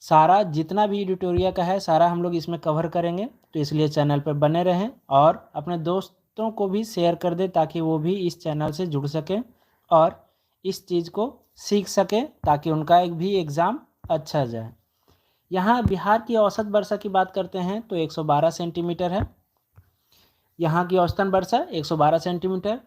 सारा जितना भी एडिटोरिया का है सारा हम लोग इसमें कवर करेंगे, तो इसलिए चैनल पर बने रहें और अपने दोस्तों को भी शेयर कर दें ताकि वो भी इस चैनल से जुड़ सकें और इस चीज़ को सीख सकें ताकि उनका एक भी एग्ज़ाम अच्छा जाए। यहाँ बिहार की औसत वर्षा की बात करते हैं तो 112 सेंटीमीटर है। यहाँ की औसतन वर्षा 112 सेंटीमीटर।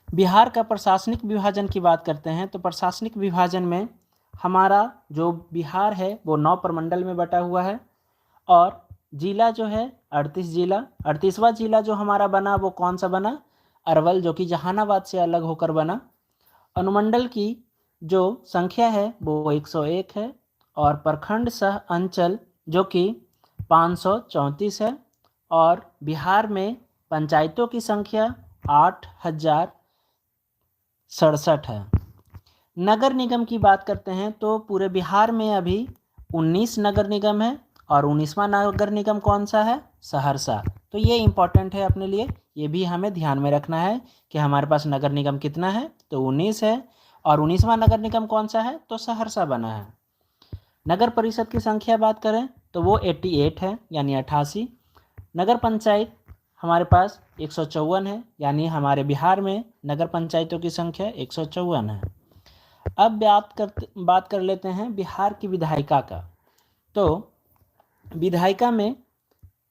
बिहार का प्रशासनिक विभाजन की बात करते हैं तो प्रशासनिक विभाजन में हमारा जो बिहार है वो 9 प्रमंडल में बटा हुआ है और जिला जो है 38 जिला। 38वां जिला जो हमारा बना वो कौन सा बना? अरवल, जो कि जहानाबाद से अलग होकर बना। अनुमंडल की जो संख्या है वो 101 है और प्रखंड सह अंचल जो कि 534 है और बिहार में पंचायतों की संख्या 8067 है। नगर निगम की बात करते हैं तो पूरे बिहार में अभी 19 नगर निगम है और 19वां नगर निगम कौन सा है? सहरसा। तो ये इम्पोर्टेंट है अपने लिए, ये भी हमें ध्यान में रखना है कि हमारे पास नगर निगम कितना है, तो 19 है और 19वां नगर निगम कौन सा है? तो सहरसा बना है। नगर परिषद की संख्या बात करें तो वो 88 है यानी 88। नगर पंचायत हमारे पास 154 है यानी हमारे बिहार में नगर पंचायतों की संख्या 154 है। अब बात कर लेते हैं बिहार की विधायिका का। तो विधायिका में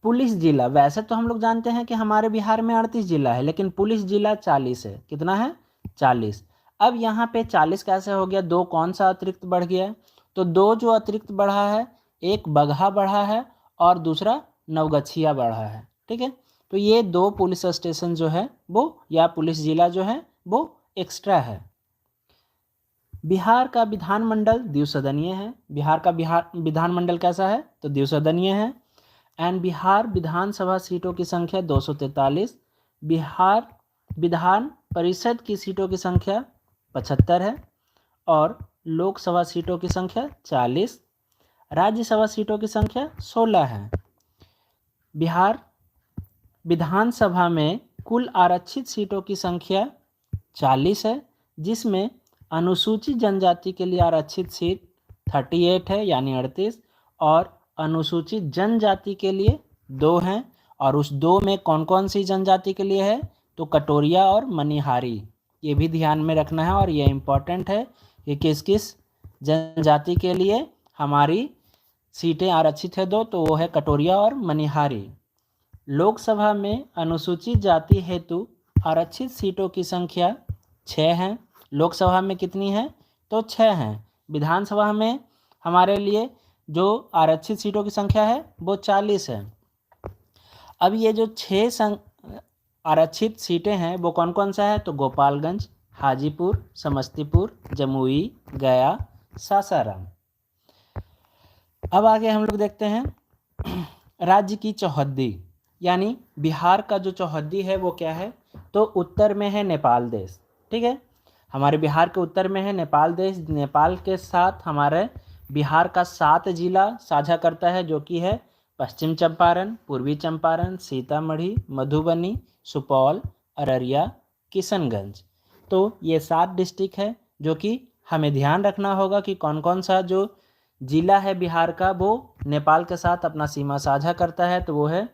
पुलिस जिला, वैसे तो हम लोग जानते हैं कि हमारे बिहार में 38 जिला है लेकिन पुलिस जिला 40 है। कितना है? 40। अब यहाँ पे 40 कैसे हो गया? 2 कौन सा अतिरिक्त बढ़ गया है? तो 2 जो अतिरिक्त बढ़ा है, एक बगहा बढ़ा है और दूसरा नवगछिया बढ़ा है। ठीक है, तो ये 2 पुलिस स्टेशन जो है वो या पुलिस जिला जो है वो एक्स्ट्रा है। बिहार का विधानमंडल द्विसदनीय है। बिहार का विधानमंडल कैसा है? तो द्विसदनीय है। एंड बिहार विधानसभा सीटों की संख्या 243। बिहार विधान परिषद की सीटों की संख्या 75 है और लोकसभा सीटों की संख्या 40। राज्यसभा सीटों की संख्या 16 है। बिहार विधानसभा में कुल आरक्षित सीटों की संख्या 40 है, जिसमें अनुसूचित जनजाति के लिए आरक्षित सीट 38 है यानी 38 और अनुसूचित जनजाति के लिए 2 हैं। और उस 2 में कौन कौन सी जनजाति के लिए है? तो कटोरिया और मनिहारी। ये भी ध्यान में रखना है और ये इम्पोर्टेंट है कि किस किस जनजाति के लिए हमारी सीटें आरक्षित है 2, तो वो है कटोरिया और मनिहारी। लोकसभा में अनुसूचित जाति हेतु आरक्षित सीटों की संख्या 6 है। लोकसभा में कितनी है? तो 6 हैं। विधानसभा में हमारे लिए जो आरक्षित सीटों की संख्या है वो 40 है। अब ये जो 6 आरक्षित सीटें हैं वो कौन कौन सा है? तो गोपालगंज, हाजीपुर, समस्तीपुर, जमुई, गया, सासाराम। अब आगे हम लोग देखते हैं राज्य की चौहद्दी, यानी बिहार का जो चौहद्दी है वो क्या है? तो उत्तर में है नेपाल देश। ठीक है, हमारे बिहार के उत्तर में है नेपाल देश। नेपाल के साथ हमारे बिहार का 7 जिला साझा करता है, जो कि है पश्चिम चंपारण, पूर्वी चंपारण, सीतामढ़ी, मधुबनी, सुपौल, अररिया, किशनगंज। तो ये 7 डिस्ट्रिक्ट है जो कि हमें ध्यान रखना होगा कि कौन कौन सा जो जिला है बिहार का वो नेपाल के साथ अपना सीमा साझा करता है। तो वो है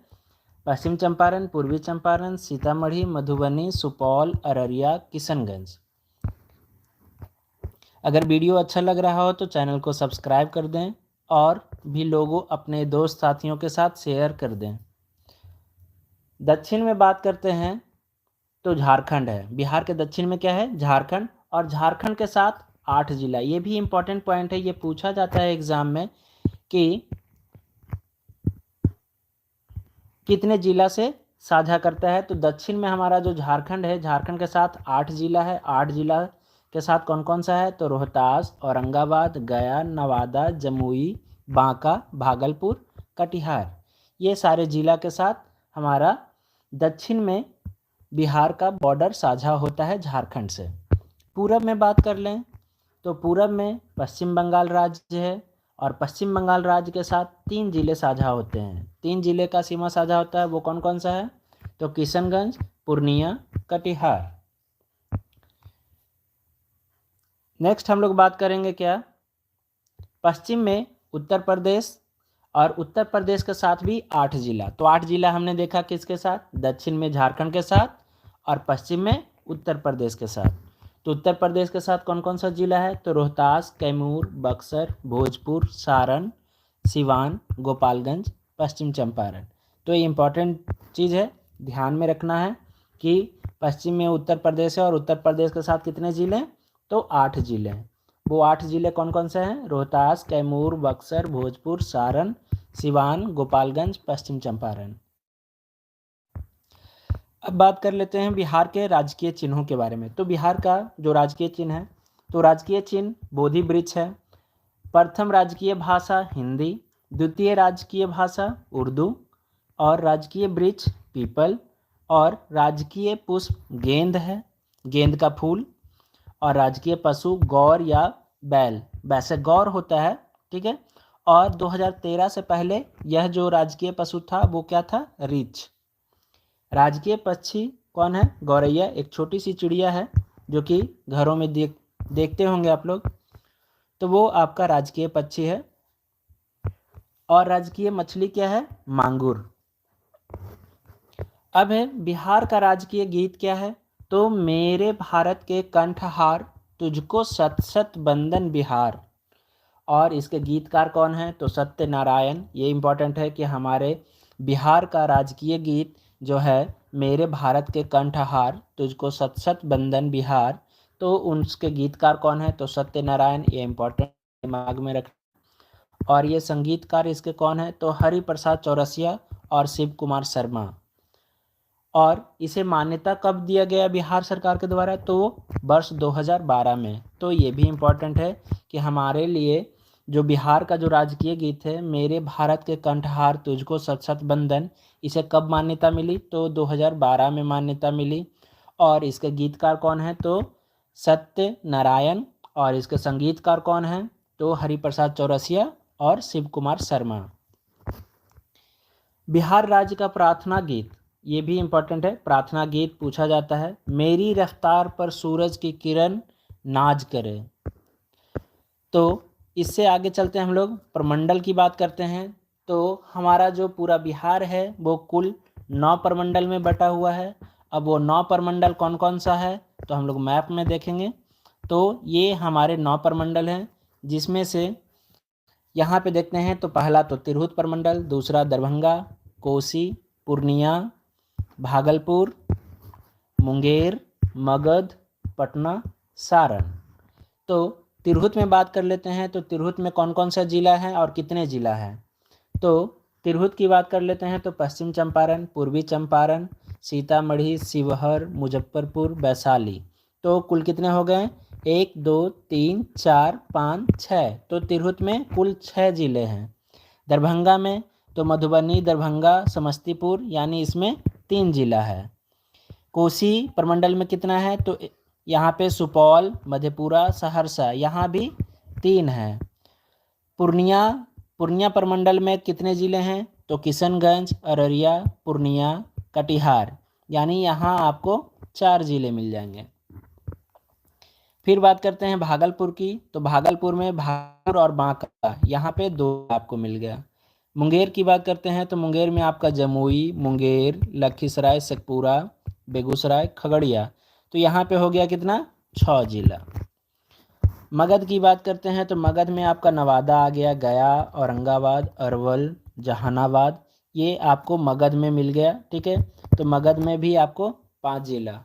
पश्चिम चंपारण, पूर्वी चंपारण, सीतामढ़ी, मधुबनी, सुपौल, अररिया, किशनगंज। अगर वीडियो अच्छा लग रहा हो तो चैनल को सब्सक्राइब कर दें और भी लोगों अपने दोस्त साथियों के साथ शेयर कर दें। दक्षिण में बात करते हैं तो झारखंड है। बिहार के दक्षिण में क्या है? झारखंड। और झारखंड के साथ 8 जिला। ये भी इम्पोर्टेंट पॉइंट है, ये पूछा जाता है एग्जाम में कि कितने जिला से साझा करता है। तो दक्षिण में हमारा जो झारखंड है, झारखंड के साथ 8 जिला है। 8 जिला के साथ कौन कौन सा है? तो रोहतास, औरंगाबाद, गया, नवादा, जमुई, बांका, भागलपुर, कटिहार। ये सारे जिला के साथ हमारा दक्षिण में बिहार का बॉर्डर साझा होता है झारखंड से। पूरब में बात कर लें तो पूरब में पश्चिम बंगाल राज्य है और पश्चिम बंगाल राज्य के साथ 3 जिले साझा होते हैं। 3 जिले का सीमा साझा होता है, वो कौन कौन सा है? तो किशनगंज, पूर्णिया, कटिहार। नेक्स्ट हम लोग बात करेंगे क्या? पश्चिम में उत्तर प्रदेश, और उत्तर प्रदेश के साथ भी 8 जिला। तो 8 जिला हमने देखा किसके साथ, दक्षिण में झारखंड के साथ और पश्चिम में उत्तर प्रदेश के साथ। तो उत्तर प्रदेश के साथ कौन कौन सा जिला है, तो रोहतास, कैमूर, बक्सर, भोजपुर, सारण, सिवान, गोपालगंज, पश्चिम चंपारण। तो ये इम्पोर्टेंट चीज़ है, ध्यान में रखना है कि पश्चिम में उत्तर प्रदेश है और उत्तर प्रदेश के साथ कितने ज़िले हैं, तो 8 ज़िले हैं। वो 8 ज़िले कौन कौन से हैं, रोहतास, कैमूर, बक्सर, भोजपुर, सारण, सिवान, गोपालगंज, पश्चिम चंपारण। अब बात कर लेते हैं बिहार के राजकीय चिन्हों के बारे में। तो बिहार का जो राजकीय चिन्ह है, तो राजकीय चिन्ह बोधि वृक्ष है। प्रथम राजकीय भाषा हिंदी, द्वितीय राजकीय भाषा उर्दू, और राजकीय वृक्ष पीपल, और राजकीय पुष्प गेंद है, गेंद का फूल, और राजकीय पशु गौर या बैल, वैसे गौर होता है, ठीक है। और 2013 से पहले यह जो राजकीय पशु था वो क्या था, रीछ। राजकीय पक्षी कौन है, गौरैया, एक छोटी सी चिड़िया है जो कि घरों में देखते होंगे आप लोग, तो वो आपका राजकीय पक्षी है। और राजकीय मछली क्या है, मांगुर। अब है बिहार का राजकीय गीत क्या है, तो मेरे भारत के कंठहार तुझको सत सत बंदन बिहार। और इसके गीतकार कौन है, तो सत्यनारायण। ये इम्पोर्टेंट है कि हमारे बिहार का राजकीय गीत जो है मेरे भारत के कंठहार तुझको सत सत बंदन बिहार, तो उसके गीतकार कौन है, तो सत्यनारायण। ये इम्पोर्टेंट दिमाग में रख। और ये संगीतकार इसके कौन है, तो हरिप्रसाद चौरसिया और शिव कुमार शर्मा। और इसे मान्यता कब दिया गया बिहार सरकार के द्वारा, तो वर्ष 2012 में। तो ये भी इम्पोर्टेंट है कि हमारे लिए जो बिहार का जो राजकीय गीत है मेरे भारत के कंठहार तुझको सत सत बंदन, इसे कब मान्यता मिली, तो 2012 में मान्यता मिली। और इसके गीतकार कौन है, तो सत्यनारायण। और इसके संगीतकार कौन है, तो हरिप्रसाद चौरसिया और शिव कुमार शर्मा। बिहार राज्य का प्रार्थना गीत, ये भी इम्पोर्टेंट है, प्रार्थना गीत पूछा जाता है, मेरी रफ्तार पर सूरज की किरण नाज करे। तो इससे आगे चलते हैं हम लोग प्रमंडल की बात करते हैं। तो हमारा जो पूरा बिहार है वो कुल 9 प्रमंडल में बटा हुआ है। अब वो 9 प्रमंडल कौन कौन सा है, तो हम लोग मैप में देखेंगे। तो ये हमारे 9 प्रमंडल हैं, जिसमें से यहाँ पे देखते हैं तो पहला तो तिरहुत प्रमंडल, दूसरा दरभंगा, कोसी, पूर्णिया, भागलपुर, मुंगेर, मगध, पटना, सारण। तो तिरहुत में बात कर लेते हैं, तो तिरहुत में कौन कौन सा जिला है और कितने जिला हैं। तो तिरहुत की बात कर लेते हैं तो पश्चिम चंपारण, पूर्वी चंपारण, सीतामढ़ी, शिवहर, मुजफ्फरपुर, वैशाली। तो कुल कितने हो गए, 1 2 3 4 5 6। तो तिरहुत में कुल 6 जिले हैं। दरभंगा में तो मधुबनी, दरभंगा, समस्तीपुर, यानी इसमें 3 जिला है। कोसी प्रमंडल में कितना है, तो यहाँ पे सुपौल, मधेपुरा, सहरसा, यहाँ भी 3 हैं। पूर्णिया प्रमंडल में कितने ज़िले हैं, तो किशनगंज, अररिया, पूर्णिया, कटिहार, यानी यहाँ आपको 4 ज़िले मिल जाएंगे। फिर बात करते हैं भागलपुर की, तो भागलपुर में भागलपुर और बांका, यहाँ पे 2 आपको मिल गया। मुंगेर की बात करते हैं तो मुंगेर में आपका जमुई, मुंगेर, लखीसराय, शेखपुरा, बेगूसराय, खगड़िया, तो यहाँ पे हो गया कितना, 6 जिला। मगध की बात करते हैं तो मगध में आपका नवादा आ गया, गया, औरंगाबाद, अरवल, जहानाबाद, ये आपको मगध में मिल गया, ठीक है। तो मगध में भी आपको 5 जिला।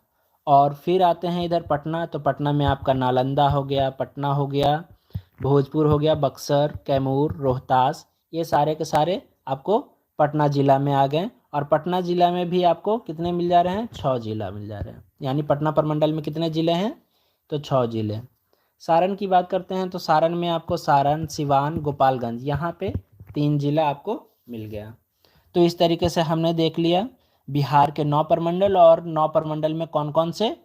और फिर आते हैं इधर पटना, तो पटना में आपका नालंदा हो गया, पटना हो गया, भोजपुर हो गया, बक्सर, कैमूर, रोहतास, ये सारे के सारे आपको पटना ज़िला में आ गए। और पटना ज़िला में भी आपको कितने मिल जा रहे हैं, 6 जिला मिल जा रहे हैं, यानी पटना प्रमंडल में कितने ज़िले हैं, तो 6 जिले। सारण की बात करते हैं तो सारण में आपको सारण, सिवान, गोपालगंज, यहाँ पे 3 जिला आपको मिल गया। तो इस तरीके से हमने देख लिया बिहार के 9 प्रमंडल, और 9 प्रमंडल में कौन कौन से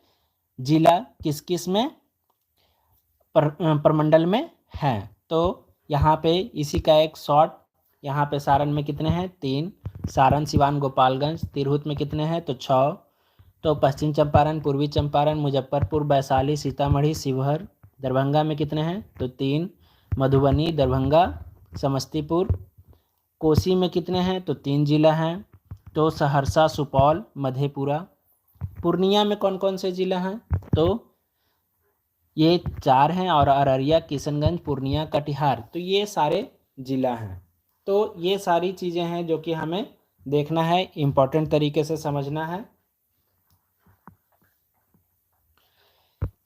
जिला किस किस में प्रमंडल में हैं। तो यहाँ पे इसी का एक शॉर्ट, यहाँ पे सारण में कितने हैं, 3, सारण, सिवान, गोपालगंज। तिरहुत में कितने हैं, तो 6। तो पश्चिम चंपारण, पूर्वी चंपारण, मुजफ्फरपुर, वैशाली, सीतामढ़ी, शिवहर। दरभंगा में कितने हैं, तो 3, मधुबनी, दरभंगा, समस्तीपुर। कोसी में कितने हैं? तो 3 जिला हैं, तो सहरसा, सुपौल, मधेपुरा। पूर्णिया में कौन कौन से जिला हैं? तो ये 4 हैं, और अररिया, किशनगंज, पूर्णिया, कटिहार, तो ये सारे जिला हैं। तो ये सारी चीज़ें हैं जो कि हमें देखना है, इम्पोर्टेंट तरीके से समझना है।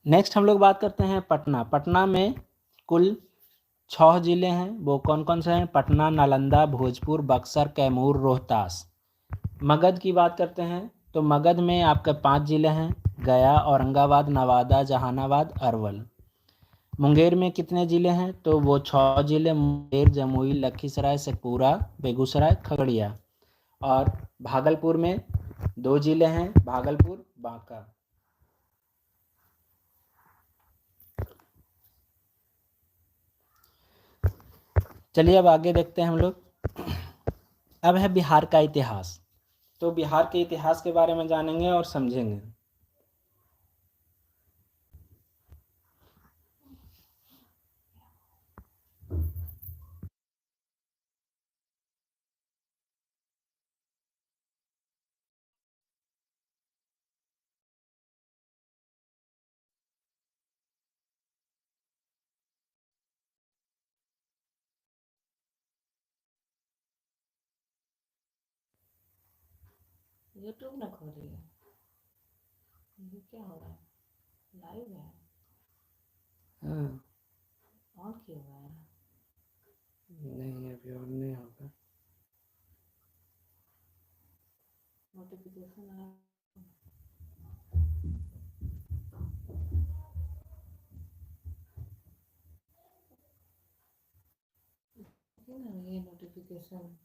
नेक्स्ट हम लोग बात करते हैं पटना। पटना में कुल 6 जिले हैं, वो कौन कौन से हैं? पटना, नालंदा, भोजपुर, बक्सर, कैमूर, रोहतास। मगध की बात करते हैं तो मगध में आपके 5 जिले हैं, गया, औरंगाबाद, नवादा, जहानाबाद, अरवल। मुंगेर में कितने जिले हैं? तो वो 6 जिले, मुंगेर, जमुई, लखीसराय, शेखपुरा, बेगूसराय, खगड़िया। और भागलपुर में 2 जिले हैं, भागलपुर, बांका। चलिए अब आगे देखते हैं हम लोग। अब है बिहार का इतिहास। तो बिहार के इतिहास के बारे में जानेंगे और समझेंगे। यूट्यूब ना खोलिए, ये क्या हो रहा है? लाइव है, ऑन क्यों हुआ है? नहीं, अभी और नहीं होगा। नोटिफिकेशन आया, क्यों ना ये नोटिफिकेशन?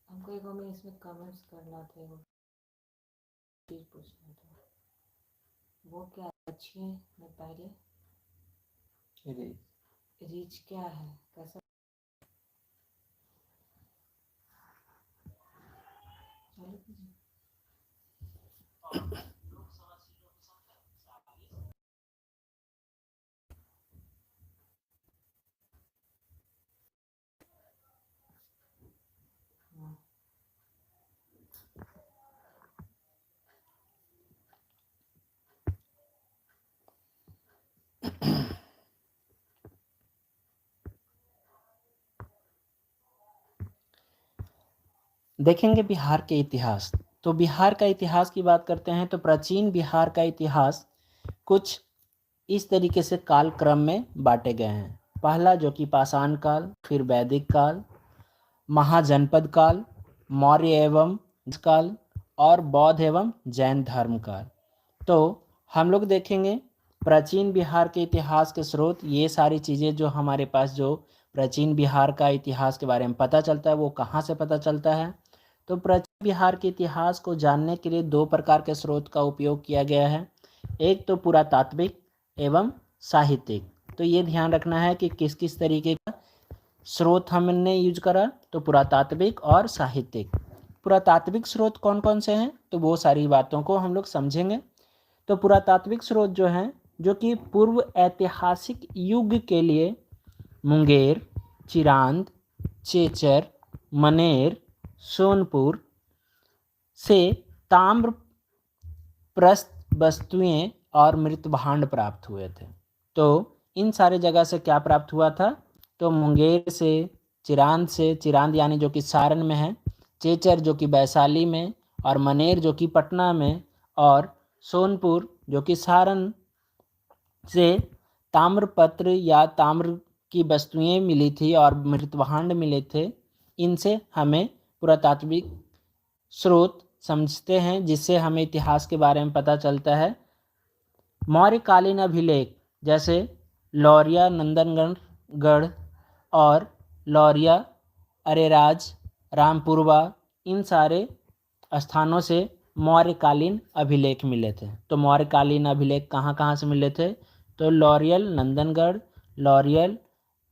हमको एक में इसमें कमेंट्स करना थे, वो चीज पूछना था। वो क्या अच्छी है? मैं पहले रीच क्या है, कैसा? चालू कीजिए। हाँ। देखेंगे बिहार के इतिहास। तो बिहार का इतिहास की बात करते हैं तो प्राचीन बिहार का इतिहास कुछ इस तरीके से काल क्रम में बांटे गए हैं। पहला जो कि पाषाण काल, फिर वैदिक काल, महाजनपद काल, मौर्य एवं काल, और बौद्ध एवं जैन धर्म काल। तो हम लोग देखेंगे प्राचीन बिहार के इतिहास के स्रोत, ये सारी चीज़ें जो हमारे पास जो प्राचीन बिहार का इतिहास के बारे में पता चलता है वो कहाँ से पता चलता है? तो प्राचीन बिहार के इतिहास को जानने के लिए 2 प्रकार के स्रोत का उपयोग किया गया है। एक तो पुरातात्विक एवं साहित्यिक। तो ये ध्यान रखना है कि किस किस तरीके का स्रोत हमने यूज करा, तो पुरातात्विक और साहित्यिक। पुरातात्विक स्रोत कौन कौन से हैं? तो वो सारी बातों को हम लोग समझेंगे। तो पुरातात्विक स्रोत जो हैं, जो कि पूर्व ऐतिहासिक युग के लिए मुंगेर, चिरांद, चेचर, मनेर, सोनपुर से ताम्र प्रस्थ वस्तुएं और मृत भांड प्राप्त हुए थे। तो इन सारे जगह से क्या प्राप्त हुआ था? तो मुंगेर से, चिरांद यानी जो कि सारण में है, चेचर जो कि वैशाली में, और मनेर जो कि पटना में, और सोनपुर जो कि सारण से ताम्रपत्र या ताम्र की वस्तुएं मिली थी और मृत भांड मिले थे। इनसे हमें पुरातात्विक स्रोत समझते हैं, जिससे हमें इतिहास के बारे में पता चलता है। मौर्यकालीन अभिलेख जैसे लौरिया नंदनगढ़ और लौरिया, अरेराज, रामपुरवा, इन सारे स्थानों से मौर्यकालीन अभिलेख मिले थे। तो मौर्यकालीन अभिलेख कहाँ कहाँ से मिले थे? तो लौरियल नंदनगढ़, लौरियल,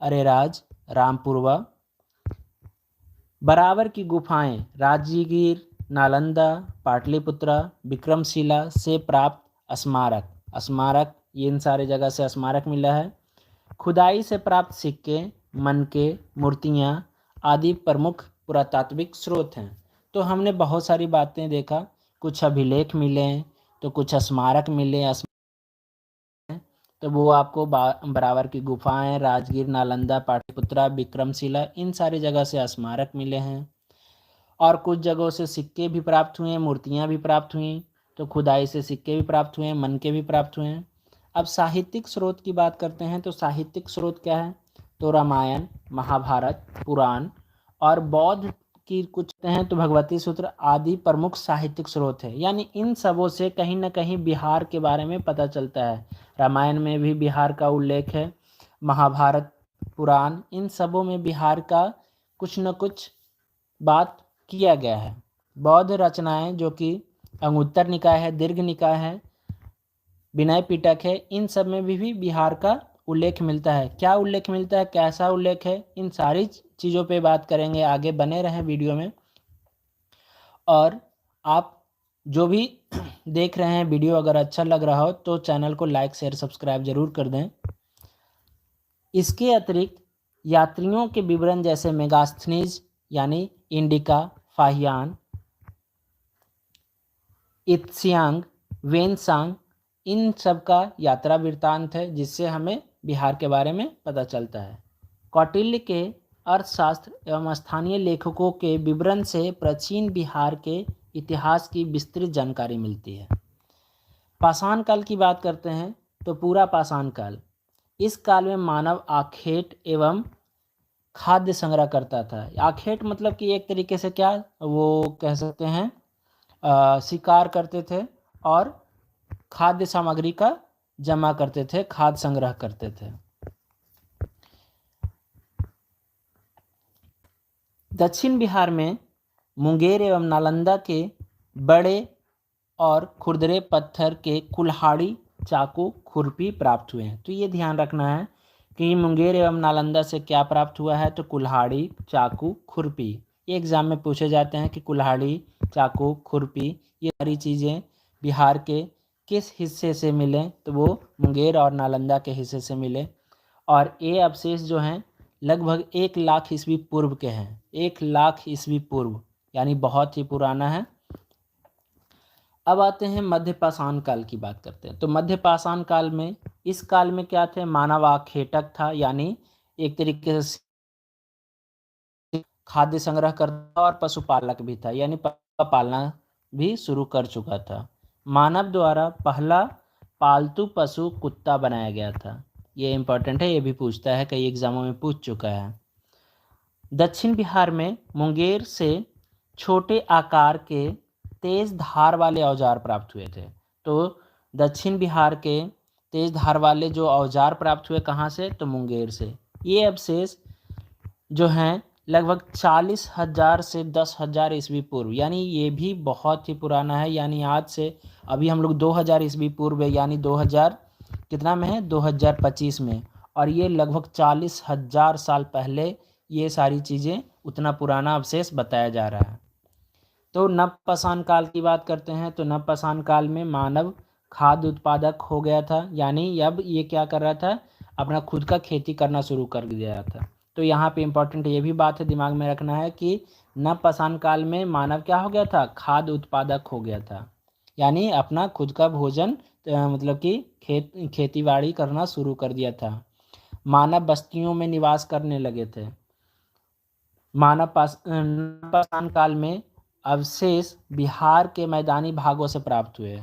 अरेराज, रामपुरवा। बराबर की गुफाएं राजगीर, नालंदा, पाटलिपुत्रा, विक्रमशिला से प्राप्त स्मारक ये इन सारे जगह से स्मारक मिला है। खुदाई से प्राप्त सिक्के, मनके, मूर्तियाँ आदि प्रमुख पुरातात्विक स्रोत हैं। तो हमने बहुत सारी बातें देखा, कुछ अभिलेख मिले, तो कुछ स्मारक मिले। तो वो आपको बराबर की गुफाएं, राजगीर, नालंदा, पाटलिपुत्रा, विक्रमशिला इन सारी जगह से स्मारक मिले हैं। और कुछ जगहों से सिक्के भी प्राप्त हुए, मूर्तियाँ भी प्राप्त हुई। तो खुदाई से सिक्के भी प्राप्त हुए, मनके भी प्राप्त हुए हैं। अब साहित्यिक स्रोत की बात करते हैं। तो साहित्यिक स्रोत क्या है? तो रामायण, महाभारत, पुराण और बौद्ध की कुछ हैं तो भगवती सूत्र आदि प्रमुख साहित्यिक स्रोत है। यानी इन सबों से कहीं ना कहीं बिहार के बारे में पता चलता है। रामायण में भी बिहार का उल्लेख है, महाभारत, पुराण इन सबों में बिहार का कुछ न कुछ बात किया गया है। बौद्ध रचनाएं जो कि अंगुत्तर निकाय है, दीर्घ निकाय है, विनय पिटक है, इन सब में भी बिहार का उल्लेख मिलता है। क्या उल्लेख मिलता है, कैसा उल्लेख है, इन सारी चीज़ों पे बात करेंगे। आगे बने रहें वीडियो में। और आप जो भी देख रहे हैं वीडियो अगर अच्छा लग रहा हो तो चैनल को लाइक शेयर सब्सक्राइब जरूर कर दें। इसके अतिरिक्त यात्रियों के विवरण जैसे मेगास्थनीज यानी इंडिका, फाहियान, इत्स्यांग, वेनसांग इन सब का यात्रा वृत्तांत है, जिससे हमें बिहार के बारे में पता चलता है। कौटिल्य के अर्थशास्त्र एवं स्थानीय लेखकों के विवरण से प्राचीन बिहार के इतिहास की विस्तृत जानकारी मिलती है। पाषाण काल की बात करते हैं तो पूरा पाषाण काल, इस काल में मानव आखेट एवं खाद्य संग्रह करता था। आखेट मतलब कि एक तरीके से क्या वो कह सकते हैं, शिकार करते थे और खाद्य सामग्री का जमा करते थे, खाद्य संग्रह करते थे। दक्षिण बिहार में मुंगेर एवं नालंदा के बड़े और खुरदरे पत्थर के कुल्हाड़ी, चाकू, खुरपी प्राप्त हुए हैं। तो ये ध्यान रखना है कि मुंगेर एवं नालंदा से क्या प्राप्त हुआ है, तो कुल्हाड़ी, चाकू, खुरपी। ये एग्जाम में पूछे जाते हैं कि कुल्हाड़ी, चाकू, खुरपी ये सारी चीज़ें बिहार के किस हिस्से से मिले, तो वो मुंगेर और नालंदा के हिस्से से मिले। और ये अवशेष जो हैं लगभग 1,00,000 ईस्वी पूर्व के हैं। 1,00,000 ईस्वी पूर्व यानी बहुत ही पुराना है। अब आते हैं मध्य पाषाण काल की बात करते हैं। तो मध्य पाषाण काल में, इस काल में क्या थे, मानव आखेटक था, यानी एक तरीके से खाद्य संग्रह करता और पशुपालक भी था, यानी पालना भी शुरू कर चुका था। मानव द्वारा पहला पालतू पशु कुत्ता बनाया गया था। ये इंपॉर्टेंट है, ये भी पूछता है, कई एग्जामों में पूछ चुका है। दक्षिण बिहार में मुंगेर से छोटे आकार के तेज धार वाले औजार प्राप्त हुए थे। तो दक्षिण बिहार के तेज धार वाले जो औजार प्राप्त हुए कहाँ से, तो मुंगेर से। ये अवशेष जो हैं लगभग 40,000 से 10,000 ईस्वी पूर्व, यानी ये भी बहुत ही पुराना है। यानी आज से अभी हम लोग 2000 ईस्वी पूर्व है, यानी 2000 कितना में है, 2025 में। और ये लगभग 40,000 साल पहले ये सारी चीज़ें, उतना पुराना अवशेष बताया जा रहा है। तो नवपाषाण काल की बात करते हैं। तो नवपाषाण काल में मानव खाद्य उत्पादक हो गया था, यानी अब ये क्या कर रहा था, अपना खुद का खेती करना शुरू कर दिया था। तो यहाँ पे इम्पोर्टेंट ये भी बात है दिमाग में रखना है कि नवपाषाण काल में मानव क्या हो गया था, खाद्य उत्पादक हो गया था, यानी अपना खुद का भोजन मतलब कि खेती बाड़ी करना शुरू कर दिया था। मानव बस्तियों में निवास करने लगे थे। नवपाषाण काल में अवशेष बिहार के मैदानी भागों से प्राप्त हुए,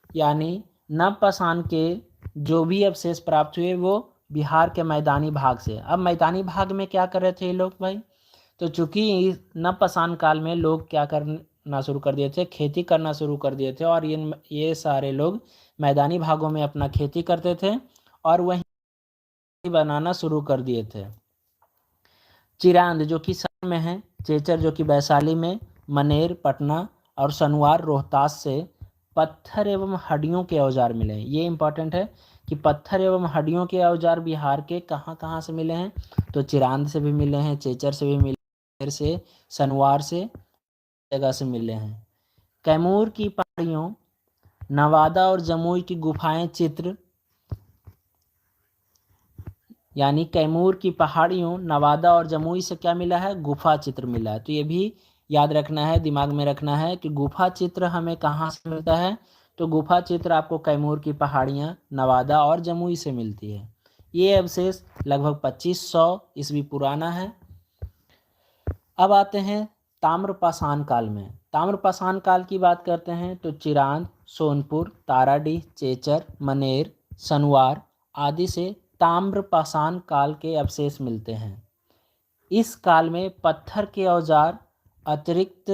यानी नवपाषाण के जो भी अवशेष प्राप्त हुए वो बिहार के मैदानी भाग से। अब मैदानी भाग में क्या कर रहे थे ये लोग भाई, तो चूंकि नवपाषाण काल में लोग क्या करना शुरू कर दिए थे, खेती करना शुरू कर दिए थे, और ये सारे लोग मैदानी भागों में अपना खेती करते थे और वहीं बनाना शुरू कर दिए थे। चिरांद जो कि सर में है, चेचर जो कि वैशाली में, मनेर पटना और सनवार रोहतास से पत्थर एवं हड्डियों के औजार मिले हैं। ये इंपॉर्टेंट है कि पत्थर एवं हड्डियों के औजार बिहार के कहाँ कहाँ से मिले हैं, तो चिरांद से भी मिले हैं, चेचर से भी मिले फिर से सनवार से जगह से मिले हैं। कैमूर की पहाड़ियों, नवादा और जमुई की गुफाएं चित्र, यानी कैमूर की पहाड़ियों, नवादा और जमुई से क्या मिला है? गुफा चित्र मिला है। तो ये भी याद रखना है, दिमाग में रखना है कि गुफा चित्र हमें कहाँ से मिलता है? तो गुफा चित्र आपको कैमूर की पहाड़ियाँ, नवादा और जमुई से मिलती है। ये अवशेष लगभग 2500 ईस्वी पुराना है। अब आते हैं ताम्रपाषाण काल में। ताम्रपाषाण काल की बात करते हैं तो चिरांद, सोनपुर, ताराडीह, चेचर, मनेर, सनवार आदि से ताम्रपाषाण काल के अवशेष मिलते हैं। इस काल में पत्थर के औजार अतिरिक्त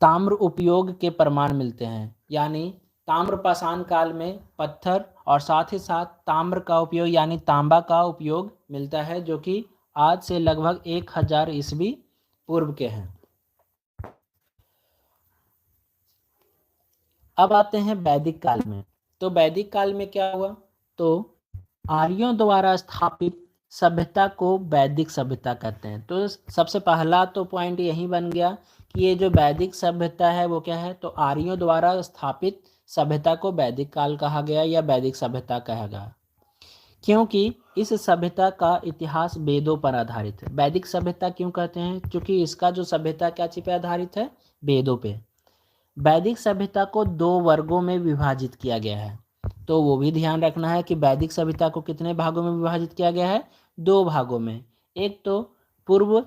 ताम्र उपयोग के प्रमाण मिलते हैं। यानी ताम्रपाषाण काल में पत्थर और साथ ही साथ ताम्र का उपयोग यानी तांबा का उपयोग मिलता है, जो कि आज से लगभग 1000 ईस्वी पूर्व के हैं। अब आते हैं वैदिक काल में। तो वैदिक काल में क्या हुआ? तो आर्यों द्वारा स्थापित सभ्यता को वैदिक सभ्यता कहते हैं। तो सबसे पहला तो पॉइंट यही बन गया कि ये जो वैदिक सभ्यता है वो क्या है? तो आर्यों द्वारा स्थापित सभ्यता को वैदिक काल कहा गया या वैदिक सभ्यता कहा गया, क्योंकि इस सभ्यता का इतिहास वेदों पर आधारित है। वैदिक सभ्यता क्यों कहते हैं? क्योंकि इसका जो सभ्यता क्या चीज पे आधारित है? वेदों पे। वैदिक सभ्यता को 2 वर्गों में विभाजित किया गया है। तो वो भी ध्यान रखना है कि वैदिक सभ्यता को कितने भागों में विभाजित किया गया है? 2 भागों में। एक तो पूर्व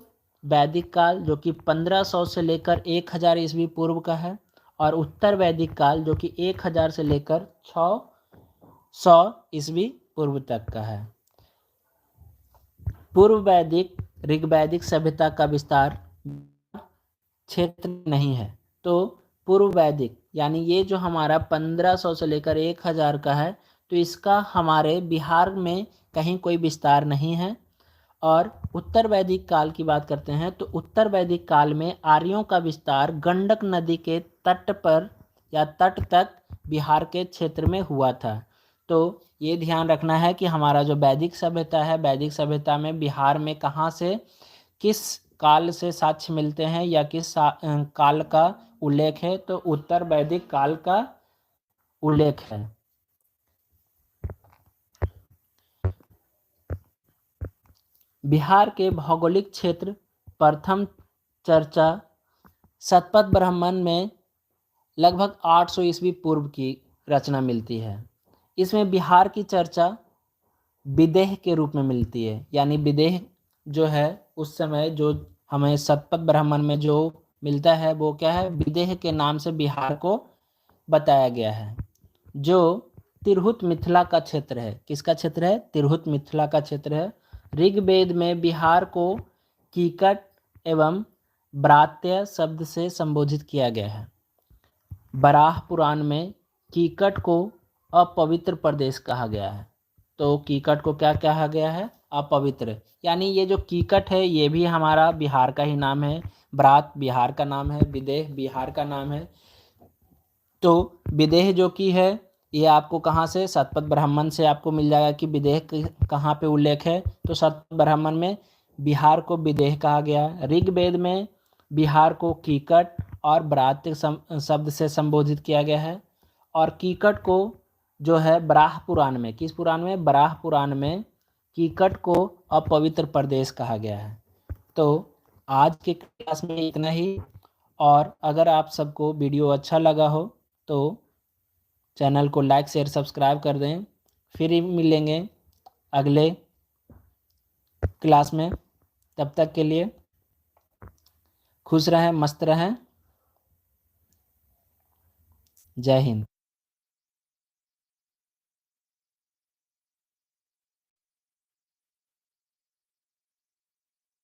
वैदिक काल जो कि 1500 से लेकर 1000 ईस्वी पूर्व का है, और उत्तर वैदिक काल जो कि 1000 से लेकर 600 ईस्वी पूर्व तक का है। पूर्व वैदिक ऋग्वैदिक सभ्यता का विस्तार क्षेत्र नहीं है। तो पूर्व वैदिक यानी ये जो हमारा 1500 से लेकर 1000 का है, तो इसका हमारे बिहार में कहीं कोई विस्तार नहीं है। और उत्तर वैदिक काल की बात करते हैं तो उत्तर वैदिक काल में आर्यों का विस्तार गंडक नदी के तट पर या तट तक बिहार के क्षेत्र में हुआ था। तो ये ध्यान रखना है कि हमारा जो वैदिक सभ्यता है, वैदिक सभ्यता में बिहार में कहाँ से किस काल से साक्ष्य मिलते हैं या किस काल का उल्लेख है? तो उत्तर वैदिक काल का उल्लेख है। बिहार के भौगोलिक क्षेत्र प्रथम चर्चा शतपथ ब्राह्मण में लगभग 800 ईस्वी पूर्व की रचना मिलती है। इसमें बिहार की चर्चा विदेह के रूप में मिलती है। यानी विदेह जो है उस समय जो हमें शतपथ ब्राह्मण में जो मिलता है वो क्या है? विदेह के नाम से बिहार को बताया गया है, जो तिरहुत मिथिला का क्षेत्र है। किसका क्षेत्र है? तिरहुत मिथिला का क्षेत्र है। ऋग्वेद में बिहार को कीकट एवं ब्रात्य शब्द से संबोधित किया गया है। बराह पुराण में कीकट को अपवित्र प्रदेश कहा गया है। तो कीकट को क्या कहा गया है? अपवित्र। यानी ये जो कीकट है ये भी हमारा बिहार का ही नाम है, ब्रात बिहार का नाम है, विदेह बिहार का नाम है। तो विदेह जो कि है ये आपको कहाँ से? शतपथ ब्राह्मण से आपको मिल जाएगा कि विदेह कहाँ पे उल्लेख है। तो शतपथ ब्राह्मण में बिहार को विदेह कहा गया। ऋग्वेद में बिहार को कीकट और ब्रात्य शब्द से संबोधित किया गया है। और कीकट को जो है बराह पुराण में, किस पुराण में? बराह पुराण में कीकट को अपवित्र प्रदेश कहा गया है। तो आज के क्लास में इतना ही। और अगर आप सबको वीडियो अच्छा लगा हो तो चैनल को लाइक शेयर सब्सक्राइब कर दें। फिर मिलेंगे अगले क्लास में। तब तक के लिए खुश रहें, मस्त रहें। जय हिंद।